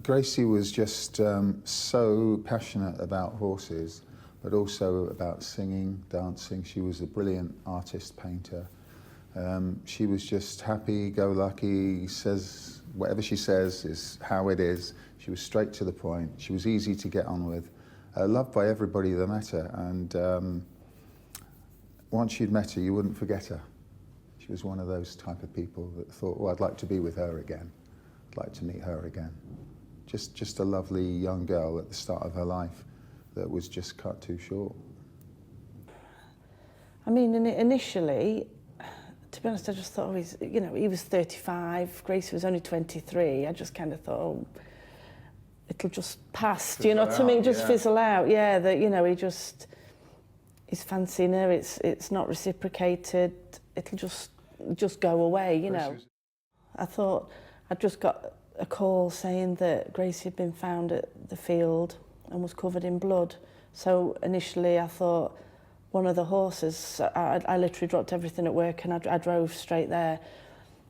Gracie was just so passionate about horses, but also about singing, dancing. She was a brilliant artist, painter. She was just happy-go-lucky, says whatever she says is how it is. She was straight to the point. She was easy to get on with, loved by everybody that met her, and once you'd met her, you wouldn't forget her. She was one of those type of people that thought, oh, I'd like to be with her again. I'd like to meet her again. Just a lovely young girl at the start of her life that was just cut too short. I mean, initially, to be honest, I just thought, oh, he was 35, Gracie was only 23. I just kind of thought, oh, it'll just pass, do you know what I mean? Just fizzle out, yeah, that, he's fancying her, it's not reciprocated, it'll just go away, you know. I thought I'd just got a call saying that Gracie had been found at the field and was covered in blood. So initially I thought one of the horses, I literally dropped everything at work and I drove straight there.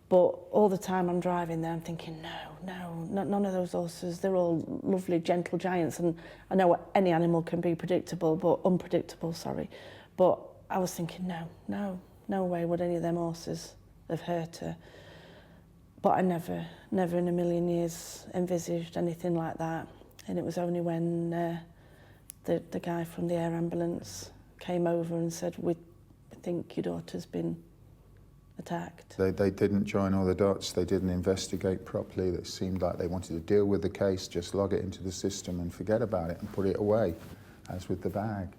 But all the time I'm driving there, I'm thinking, no, none of those horses, they're all lovely, gentle giants. And I know any animal can be unpredictable, sorry. But I was thinking, no way would any of them horses have hurt her. But I never in a million years envisaged anything like that. And it was only when the guy from the air ambulance came over and said, we think your daughter's been attacked. They didn't join all the dots, they didn't investigate properly. It seemed like they wanted to deal with the case, just log it into the system and forget about it and put it away, as with the bag.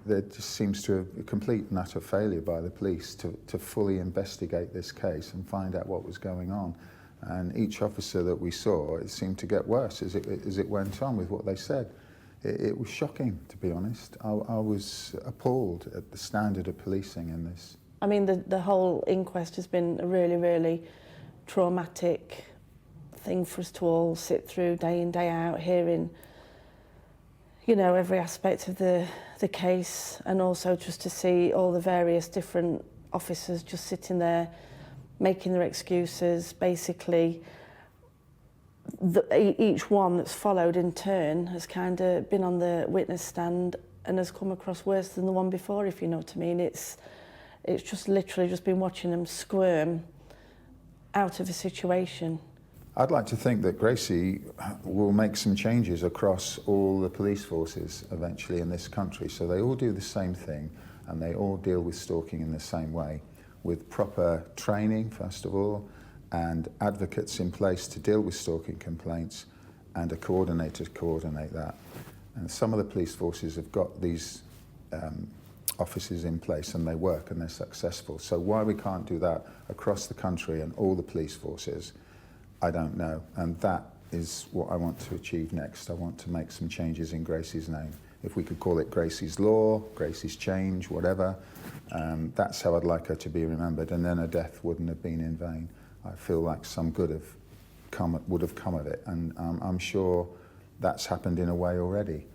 There just seems to be a complete and utter failure by the police to fully investigate this case and find out what was going on. And each officer that we saw, it seemed to get worse as it went on with what they said. It was shocking, to be honest. I was appalled at the standard of policing in this. I mean, the whole inquest has been a really, really traumatic thing for us to all sit through day in, day out, hearing, every aspect of the case, and also just to see all the various different officers just sitting there making their excuses. Basically, each one that's followed in turn has kind of been on the witness stand and has come across worse than the one before, if you know what I mean. It's just literally just been watching them squirm out of a situation. I'd like to think that Gracie will make some changes across all the police forces eventually in this country, so they all do the same thing and they all deal with stalking in the same way, with proper training first of all, and advocates in place to deal with stalking complaints, and a coordinator to coordinate that. And some of the police forces have got these offices in place and they work and they're successful. So why we can't do that across the country and all the police forces, I don't know, and that is what I want to achieve next. I want to make some changes in Gracie's name. If we could call it Gracie's Law, Gracie's Change, whatever, that's how I'd like her to be remembered, and then her death wouldn't have been in vain. I feel like some good would have come of it, and I'm sure that's happened in a way already.